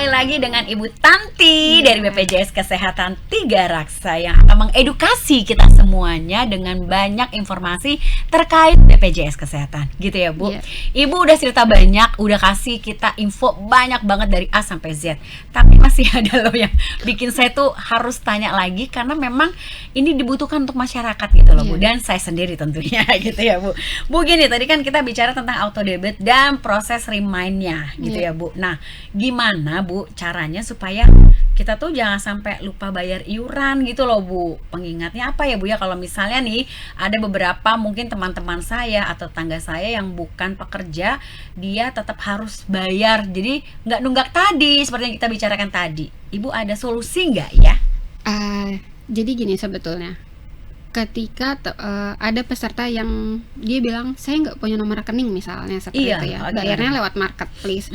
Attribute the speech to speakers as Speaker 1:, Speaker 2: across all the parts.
Speaker 1: kembali lagi dengan Ibu Tanti dari BPJS Kesehatan 3 Raksa yang akan mengedukasi kita semuanya dengan banyak informasi terkait BPJS Kesehatan, gitu ya Bu. Ibu udah cerita banyak, udah kasih kita info banyak banget dari A sampai Z. Tapi masih ada loh yang bikin saya tuh harus tanya lagi karena memang ini dibutuhkan untuk masyarakat gitu loh Bu, dan saya sendiri tentunya gitu ya Bu. Bu gini, tadi kan kita bicara tentang auto debit dan proses remind-nya gitu ya Bu. Nah, gimana Bu caranya supaya kita tuh jangan sampai lupa bayar iuran gitu loh Bu. Pengingatnya apa ya Bu ya, kalau misalnya nih ada beberapa mungkin teman-teman saya atau tangga saya yang bukan pekerja, dia tetap harus bayar. Jadi nggak nunggak tadi seperti yang kita bicarakan tadi. Ibu ada solusi nggak ya?
Speaker 2: Jadi gini sebetulnya, ketika ada peserta yang dia bilang saya nggak punya nomor rekening misalnya seperti itu ya, bayarnya lewat marketplace.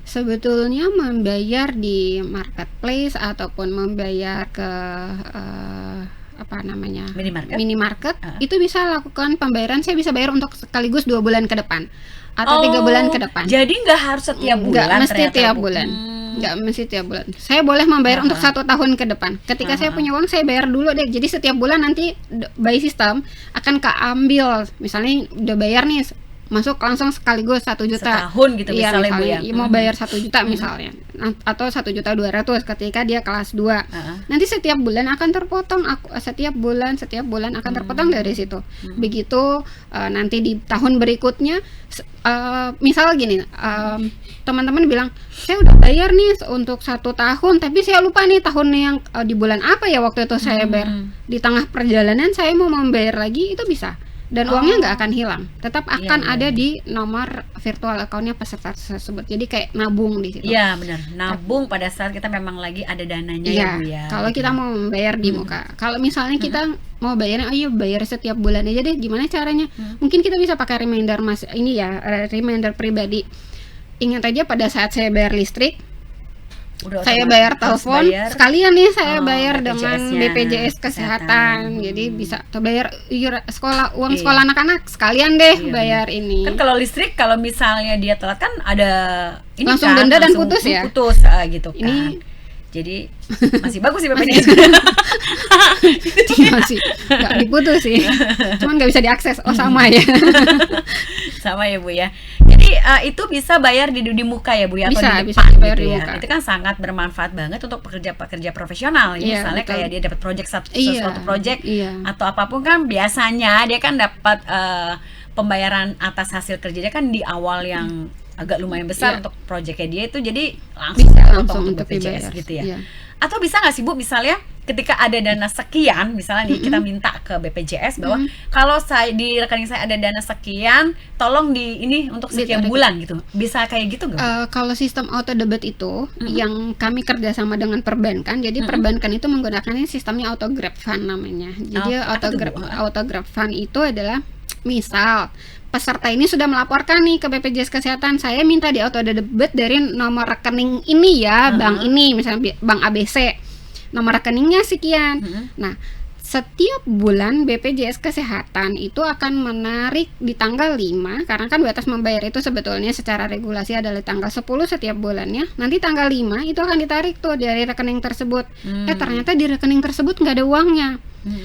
Speaker 2: Sebetulnya membayar di marketplace ataupun membayar ke minimarket itu bisa lakukan pembayaran. Saya bisa bayar untuk sekaligus 2 bulan ke depan atau 3 bulan ke depan.
Speaker 1: Jadi nggak harus setiap bulan?
Speaker 2: Nggak mesti tiap bulan. Nggak mesti tiap bulan. Saya boleh membayar untuk 1 tahun ke depan. Ketika saya punya uang, saya bayar dulu deh. Jadi setiap bulan nanti by system akan keambil. Misalnya udah bayar nih, masuk langsung sekaligus 1 juta
Speaker 1: setahun gitu
Speaker 2: misalnya
Speaker 1: Bu ya.
Speaker 2: Mau bayar 1 juta misalnya, atau 1.200.000 ketika dia kelas 2. Nanti setiap bulan akan terpotong, setiap bulan akan terpotong dari situ. Begitu nanti di tahun berikutnya, misal gini, teman-teman bilang saya udah bayar nih untuk 1 tahun, tapi saya lupa nih tahun yang di bulan apa ya waktu itu saya bayar. Di tengah perjalanan saya mau membayar lagi, itu bisa. Dan uangnya nggak akan hilang, tetap akan ada di nomor virtual account-nya peserta tersebut. Jadi kayak nabung di situ.
Speaker 1: Iya benar, nabung pada saat kita memang lagi ada dananya ya Bu ya.
Speaker 2: Kalau kita mau membayar di muka, kalau misalnya kita mau bayarnya, ayo bayar setiap bulan aja deh. Gimana caranya? Mungkin kita bisa pakai reminder reminder pribadi. Ingat aja pada saat saya bayar listrik, saya bayar telepon, sekalian nih saya bayar dengan BPJS Kesehatan. Jadi bisa bayar uang sekolah anak-anak, sekalian deh bayar ini.
Speaker 1: Kan kalau listrik, kalau misalnya dia telat kan ada ini
Speaker 2: langsung
Speaker 1: kan,
Speaker 2: denda dan putus ya.
Speaker 1: Putus gitu kan. Ini jadi masih bagus sih BPJS.
Speaker 2: Masih nggak diputus sih, cuman nggak bisa diakses. Sama ya.
Speaker 1: Sama ya Bu ya. Jadi itu bisa bayar di muka ya Bu ya,
Speaker 2: bisa,
Speaker 1: atau di
Speaker 2: bisa
Speaker 1: depan
Speaker 2: bayar
Speaker 1: gitu
Speaker 2: di
Speaker 1: ya.
Speaker 2: muka.
Speaker 1: Itu kan sangat bermanfaat banget untuk pekerja-pekerja profesional. Misalnya
Speaker 2: betul.
Speaker 1: kayak dia dapat sesuatu project atau apapun, kan biasanya dia kan dapat pembayaran atas hasil kerjanya kan di awal yang agak lumayan besar untuk proyeknya dia itu, jadi langsung untuk BPJS gitu ya. Atau bisa nggak sih Bu, misalnya ketika ada dana sekian, misalnya nih kita minta ke BPJS bahwa kalau saya di rekening saya ada dana sekian, tolong di ini untuk sekian bulan gitu. Bisa kayak gitu nggak?
Speaker 2: Kalau sistem auto debit itu yang kami kerjasama dengan perbankan. Jadi perbankan itu menggunakan sistemnya auto grab fund namanya. Jadi auto grab fund itu adalah, misal peserta ini sudah melaporkan nih ke BPJS Kesehatan, saya minta di auto debit dari nomor rekening ini ya, bank ini, misalnya bank ABC, nomor rekeningnya sekian. Nah, setiap bulan BPJS Kesehatan itu akan menarik di tanggal 5, karena kan batas membayar itu sebetulnya secara regulasi adalah tanggal 10 setiap bulannya. Nanti tanggal 5 itu akan ditarik tuh dari rekening tersebut. Ternyata di rekening tersebut nggak ada uangnya.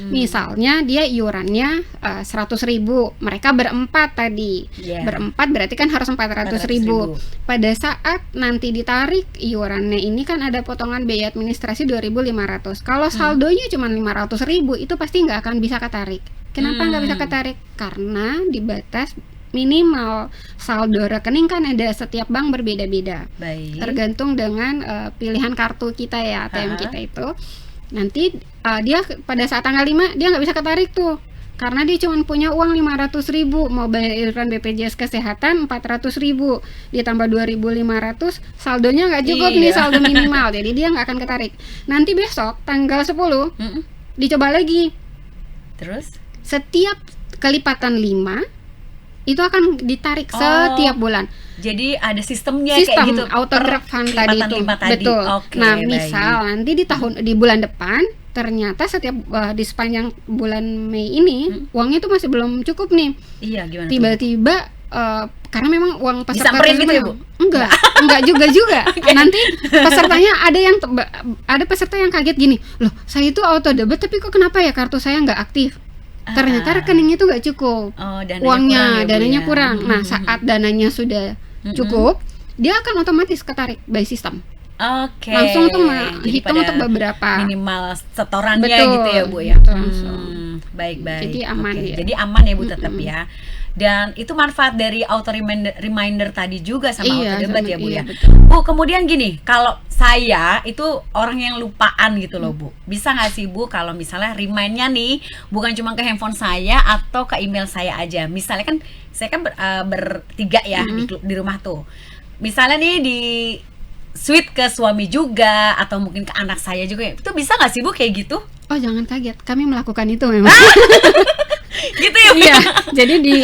Speaker 2: Misalnya dia iurannya 100.000, mereka berempat tadi, berempat berarti kan harus 400.000. Pada saat nanti ditarik iurannya ini kan ada potongan biaya administrasi 2.500. Kalau saldonya cuma 500.000, itu pasti nggak akan bisa ketarik. Kenapa nggak bisa ketarik? Karena di batas minimal saldo rekening kan ada, setiap bank berbeda-beda. Tergantung dengan pilihan kartu kita ya, ATM kita itu. Nanti dia pada saat tanggal 5 dia nggak bisa ketarik tuh, karena dia cuma punya uang 500.000, mau bayar iuran BPJS Kesehatan 400.000 ditambah 2.500, saldonya nggak cukup nih, saldo minimal, jadi dia nggak akan ketarik. Nanti besok tanggal 10 dicoba lagi, terus setiap kelipatan 5 itu akan ditarik setiap bulan.
Speaker 1: Jadi ada sistemnya kayak gitu.
Speaker 2: Auto grab fund tadi itu. Betul. Nah, misal nanti di bulan depan ternyata setiap di sepanjang bulan Mei ini uangnya itu masih belum cukup nih.
Speaker 1: Iya, gimana?
Speaker 2: Tiba-tiba karena memang uang peserta
Speaker 1: Disamperin gitu ya, Bu?
Speaker 2: Enggak juga. Nanti pesertanya ada peserta yang kaget gini, loh saya itu auto debit tapi kok kenapa ya kartu saya nggak aktif? Ternyata rekeningnya itu nggak cukup,
Speaker 1: kurang ya, Bu,
Speaker 2: dananya
Speaker 1: ya?
Speaker 2: kurang. Nah saat dananya sudah cukup, dia akan otomatis ketarik by system.
Speaker 1: Oke.
Speaker 2: Langsung tuh
Speaker 1: Jadi
Speaker 2: hitung
Speaker 1: pada
Speaker 2: untuk beberapa
Speaker 1: minimal setorannya
Speaker 2: Betul,
Speaker 1: gitu ya, Bu ya.
Speaker 2: betul, langsung.
Speaker 1: Baik.
Speaker 2: Jadi aman
Speaker 1: Oke,
Speaker 2: dia.
Speaker 1: jadi aman ya, Bu, tetap ya. Dan itu manfaat dari auto reminder tadi juga sama
Speaker 2: Iya,
Speaker 1: auto debat
Speaker 2: sama-
Speaker 1: ya, Bu
Speaker 2: iya,
Speaker 1: ya.
Speaker 2: betul.
Speaker 1: Bu, kemudian gini, kalau saya itu orang yang lupaan gitu loh, Bu. Bisa nggak sih, Bu, kalau misalnya remind-nya nih bukan cuma ke handphone saya atau ke email saya aja. Misalnya kan saya kan bertiga ya di rumah tuh. Misalnya nih di sweet ke suami juga atau mungkin ke anak saya juga, itu bisa nggak sih, Bu, kayak gitu?
Speaker 2: Oh jangan kaget, kami melakukan itu memang.
Speaker 1: Gitu ya, Bu?
Speaker 2: Iya, jadi di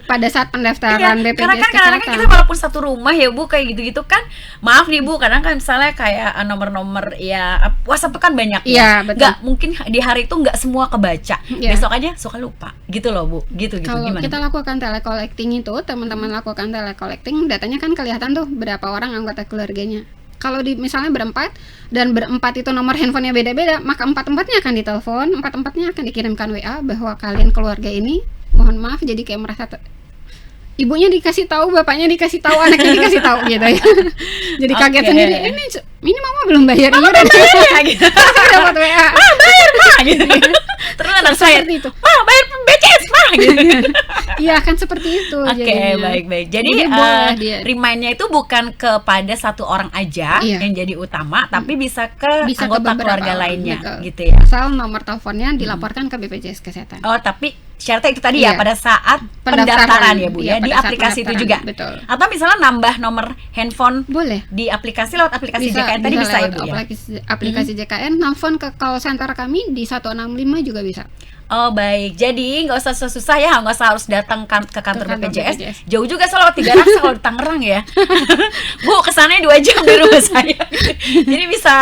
Speaker 2: pada saat pendaftaran
Speaker 1: Iya,
Speaker 2: BPJS
Speaker 1: karena kan kadang-kadang
Speaker 2: Kesehatan.
Speaker 1: kita walaupun satu rumah ya, Bu, kayak gitu-gitu kan, maaf nih, Bu, kadang kan misalnya kayak nomor-nomor ya WhatsApp tuh kan banyak
Speaker 2: Iya,
Speaker 1: ya,
Speaker 2: betul.
Speaker 1: nggak mungkin di hari itu nggak semua kebaca,
Speaker 2: Iya.
Speaker 1: besok aja suka lupa gitu loh, Bu, gitu
Speaker 2: Kalau
Speaker 1: gimana?
Speaker 2: kita lakukan telecollecting itu, teman-teman lakukan telecollecting, datanya kan kelihatan tuh berapa orang anggota keluarganya. Kalau misalnya berempat dan berempat itu nomor handphonenya beda-beda, maka empat-empatnya akan ditelepon, empat-empatnya akan dikirimkan WA bahwa kalian keluarga ini, mohon maaf, jadi kayak merasa ibunya dikasih tahu, bapaknya dikasih tahu, anaknya dikasih tahu gitu ya. Jadi kaget
Speaker 1: Oke.
Speaker 2: sendiri, ini mama belum bayar iuran.
Speaker 1: Ya, gitu.
Speaker 2: Saya dapat WA.
Speaker 1: Bayar, Pak, gitu. Terus anak saya,
Speaker 2: Seperti itu.
Speaker 1: "Ma, bayar BPJS, Pak," gitu.
Speaker 2: Iya, kan seperti itu.
Speaker 1: Oke,
Speaker 2: jadinya.
Speaker 1: baik. Jadi,
Speaker 2: boleh dia.
Speaker 1: remind-nya itu bukan kepada satu orang aja
Speaker 2: Iya.
Speaker 1: yang jadi utama, tapi bisa ke
Speaker 2: Bisa ke
Speaker 1: anggota
Speaker 2: beberapa
Speaker 1: keluarga
Speaker 2: orang,
Speaker 1: lainnya,
Speaker 2: betul.
Speaker 1: gitu ya.
Speaker 2: Asal nomor teleponnya dilaporkan ke BPJS Kesehatan.
Speaker 1: Oh, tapi syaratnya itu tadi ya
Speaker 2: Iya.
Speaker 1: pada saat
Speaker 2: Pendaftaran.
Speaker 1: pendaftaran ya, Bu
Speaker 2: Iya,
Speaker 1: ya, di
Speaker 2: pada saat
Speaker 1: aplikasi itu juga.
Speaker 2: pendaftaran, betul.
Speaker 1: Atau misalnya nambah nomor handphone
Speaker 2: Boleh.
Speaker 1: di aplikasi lewat aplikasi JKN tadi bisa ya,
Speaker 2: lewat
Speaker 1: Bu ya.
Speaker 2: aplikasi JKN, nelfon ke call center kami di 165 juga bisa.
Speaker 1: Oh, baik. Jadi nggak usah susah ya, nggak usah harus datang ke kantor
Speaker 2: kantor
Speaker 1: BPJS.
Speaker 2: BPJS.
Speaker 1: Jauh juga soal 3 Raksa kalau di Tangerang ya. Bu, kesannya 2 jam dari rumah saya. Jadi bisa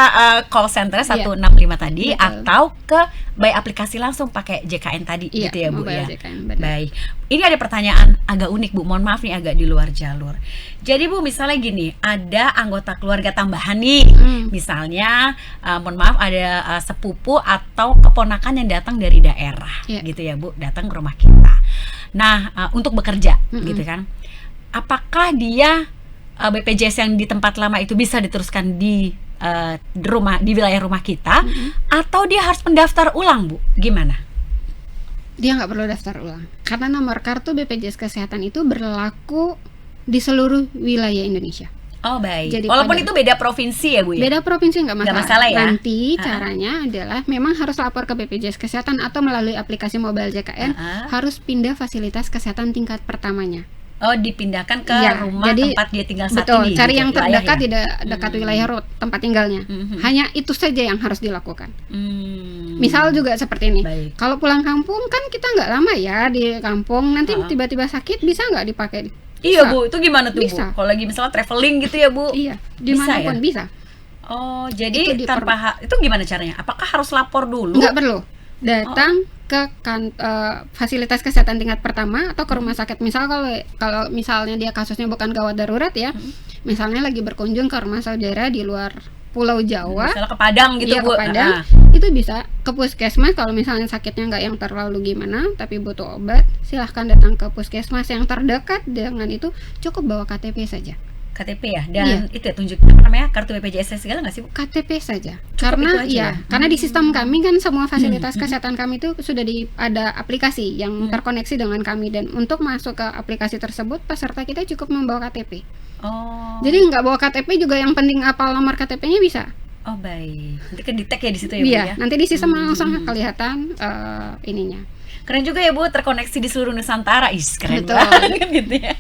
Speaker 1: call center 165 tadi,
Speaker 2: Betul.
Speaker 1: atau ke by aplikasi langsung pakai JKN tadi,
Speaker 2: Iya,
Speaker 1: gitu ya, Bu
Speaker 2: mobile
Speaker 1: ya.
Speaker 2: JKN, benar.
Speaker 1: Baik. Ini ada pertanyaan agak unik, Bu. Mohon maaf nih, agak di luar jalur. Jadi, Bu, misalnya gini, ada anggota keluarga tambahan nih. Misalnya, mohon maaf, ada sepupu atau keponakan yang datang dari daerah,
Speaker 2: Iya.
Speaker 1: gitu ya, Bu, datang ke rumah kita. Nah, untuk bekerja, gitu kan. Apakah dia BPJS yang di tempat lama itu bisa diteruskan di wilayah rumah kita, atau dia harus mendaftar ulang, Bu? Gimana?
Speaker 2: Dia nggak perlu daftar ulang karena nomor kartu BPJS Kesehatan itu berlaku di seluruh wilayah Indonesia.
Speaker 1: Oh, baik.
Speaker 2: Jadi
Speaker 1: Walaupun
Speaker 2: pada-
Speaker 1: itu beda provinsi ya, Bu ya?
Speaker 2: Beda provinsi nggak masalah.
Speaker 1: Nggak masalah ya?
Speaker 2: Nanti caranya adalah memang harus lapor ke BPJS Kesehatan atau melalui aplikasi mobile JKN, harus pindah fasilitas kesehatan tingkat pertamanya.
Speaker 1: Oh, dipindahkan ke
Speaker 2: Iya,
Speaker 1: rumah
Speaker 2: jadi
Speaker 1: tempat dia tinggal saat
Speaker 2: Betul,
Speaker 1: ini.
Speaker 2: cari
Speaker 1: gitu,
Speaker 2: yang
Speaker 1: wilayah
Speaker 2: terdekat
Speaker 1: ya?
Speaker 2: tidak dekat wilayah road tempat tinggalnya. Hanya itu saja yang harus dilakukan. Misal juga seperti ini.
Speaker 1: Baik.
Speaker 2: Kalau pulang kampung kan kita nggak lama ya di kampung. Nanti tiba-tiba sakit bisa nggak dipakai?
Speaker 1: Iya,
Speaker 2: Bisa.
Speaker 1: Bu. Itu gimana tuh,
Speaker 2: Bisa.
Speaker 1: Bu? Kalau lagi misalnya traveling gitu ya, Bu?
Speaker 2: Iya,
Speaker 1: Bisa
Speaker 2: dimanapun
Speaker 1: ya?
Speaker 2: bisa.
Speaker 1: Oh, jadi
Speaker 2: Itu
Speaker 1: itu gimana caranya? Apakah harus lapor dulu?
Speaker 2: Nggak perlu. Datang ke fasilitas kesehatan tingkat pertama atau ke rumah sakit. Misal kalau misalnya dia kasusnya bukan gawat darurat ya, misalnya lagi berkunjung ke rumah saudara di luar Pulau Jawa,
Speaker 1: Misalnya ke Padang gitu,
Speaker 2: iya,
Speaker 1: Bu.
Speaker 2: ke Padang, itu bisa ke puskesmas. Kalau misalnya sakitnya nggak yang terlalu gimana tapi butuh obat, silahkan datang ke puskesmas yang terdekat. Dengan itu cukup bawa KTP saja.
Speaker 1: KTP ya, dan
Speaker 2: Iya.
Speaker 1: itu ya tunjuk apa namanya, kartu BPJS segala nggak sih, Bu?
Speaker 2: KTP saja.
Speaker 1: itu
Speaker 2: Karena
Speaker 1: aja
Speaker 2: ya,
Speaker 1: ya?
Speaker 2: karena di sistem kami kan semua fasilitas kesehatan kami itu sudah ada aplikasi yang terkoneksi dengan kami, dan untuk masuk ke aplikasi tersebut peserta kita cukup membawa KTP.
Speaker 1: Oh.
Speaker 2: Jadi nggak bawa KTP juga, yang penting apal nomor KTP-nya bisa.
Speaker 1: Oh, baik. Nanti kan di-tag ya di situ ya, Bu
Speaker 2: Iya,
Speaker 1: ya.
Speaker 2: nanti di sistem langsung kelihatan ininya.
Speaker 1: Keren juga ya, Bu, terkoneksi di seluruh Nusantara. Keren
Speaker 2: Betul.
Speaker 1: banget gitu ya.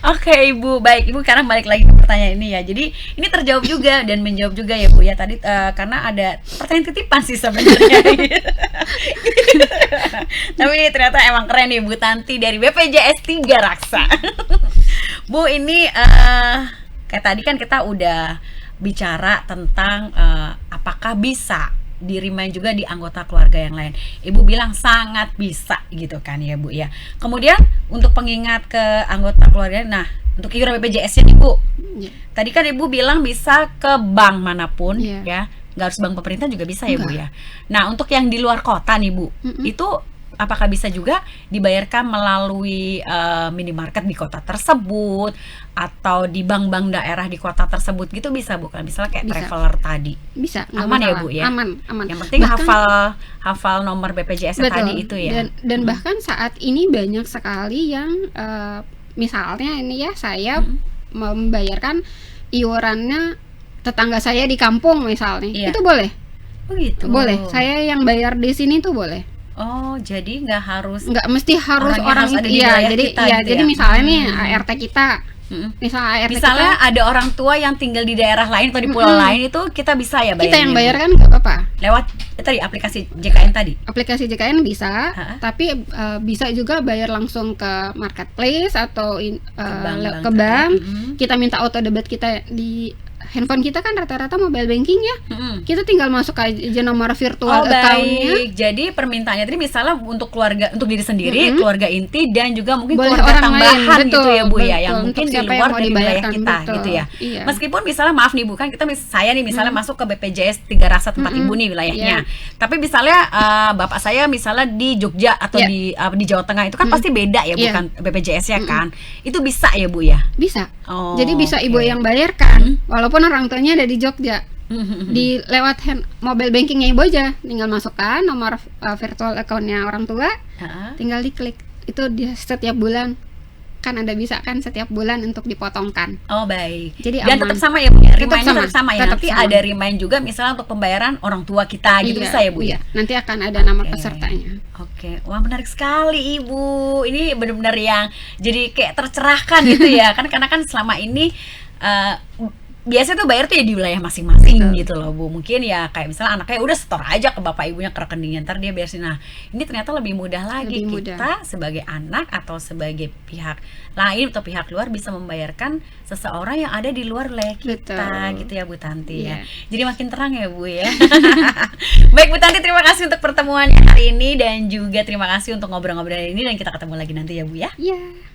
Speaker 1: Oke, Ibu. Baik, Ibu, sekarang balik lagi ke pertanyaan ini ya. Jadi, ini terjawab juga dan menjawab juga ya, Bu ya. Tadi karena ada pertanyaan titipan sih sebenarnya. Tapi ini ternyata emang keren nih, Bu Tanti dari BPJS 3 Raksa. Bu, ini kayak tadi kan kita udah bicara tentang apakah bisa di-remind juga di anggota keluarga yang lain. Ibu bilang sangat bisa gitu kan ya Bu ya. Kemudian untuk pengingat ke anggota keluarga, nah untuk iuran BPJS-nya nih Bu, tadi kan Ibu bilang bisa ke bank manapun ya, nggak harus bank pemerintah juga bisa ya Bu ya. Nah untuk yang di luar kota nih Bu, itu apakah bisa juga dibayarkan melalui minimarket di kota tersebut atau di bank-bank daerah di kota tersebut gitu bisa bukan? Misalnya kayak traveler tadi.
Speaker 2: Bisa,
Speaker 1: aman ya Bu ya?
Speaker 2: Aman.
Speaker 1: Yang penting bahkan, hafal nomor BPJS tadi itu ya.
Speaker 2: Dan bahkan saat ini banyak sekali yang misalnya ini ya, saya membayarkan iurannya tetangga saya di kampung misalnya, itu boleh.
Speaker 1: Oh gitu.
Speaker 2: Boleh. Saya yang bayar di sini tuh boleh.
Speaker 1: Oh, jadi nggak
Speaker 2: mesti harus orang itu ya. Jadi ya, jadi misalnya nih ART kita, misalnya
Speaker 1: ada orang tua yang tinggal di daerah lain atau di pulau lain, itu kita bisa ya bayar.
Speaker 2: Kita yang bayar kan nggak apa-apa.
Speaker 1: Lewat tadi aplikasi JKN tadi.
Speaker 2: Aplikasi JKN bisa, tapi bisa juga bayar langsung ke marketplace atau ke bank. Kita minta auto debit kita di handphone kita kan rata-rata mobile banking ya. Kita tinggal masuk aja nomor virtual account-nya.
Speaker 1: Jadi permintaannya tadi misalnya untuk keluarga, untuk diri sendiri, keluarga inti dan juga mungkin
Speaker 2: boleh
Speaker 1: keluarga
Speaker 2: orang
Speaker 1: tambahan
Speaker 2: lain,
Speaker 1: gitu ya Bu ya, yang mungkin di luar dari wilayah kita gitu ya. Meskipun misalnya maaf nih Bu, kan kita saya nih misalnya masuk ke BPJS 3 Raksa tempat Ibu nih wilayahnya. Tapi misalnya bapak saya misalnya di Jogja atau di Jawa Tengah, itu kan pasti beda ya bukan BPJS-nya kan. Itu bisa ya Bu ya?
Speaker 2: Bisa. Jadi bisa Ibu yang bayarkan walaupun orang tuanya ada di Jogja. Di lewat mobile bankingnya Ibu aja, tinggal masukkan nomor virtual account-nya orang tua, tinggal diklik. Itu dia setiap bulan kan ada, bisa kan setiap bulan untuk dipotongkan.
Speaker 1: Oh baik.
Speaker 2: Jadi
Speaker 1: dan
Speaker 2: aman.
Speaker 1: tetap sama ya Bu ya?
Speaker 2: Tetap
Speaker 1: sama ya. Nanti ada remind juga misalnya untuk pembayaran orang tua kita gitu, bisa ya Bu ya?
Speaker 2: Nanti akan ada nama pesertanya.
Speaker 1: Oke. Wah menarik sekali Ibu. Ini benar-benar yang jadi kayak tercerahkan gitu ya. Karena kan selama ini biasanya tuh bayar tuh ya di wilayah masing-masing gitu loh Bu. Mungkin ya kayak misalnya anaknya udah setor aja ke bapak ibunya ke rekeningnya, ntar dia biarin. Nah ini ternyata lebih mudah lagi, kita sebagai anak atau sebagai pihak lain atau pihak luar bisa membayarkan seseorang yang ada di luar wilayah kita. Gitu ya Bu Tanti ya. Jadi makin terang ya Bu ya. Baik Bu Tanti, terima kasih untuk pertemuannya hari ini dan juga terima kasih untuk ngobrol-ngobrol ini, dan kita ketemu lagi nanti ya Bu ya.
Speaker 2: Iya.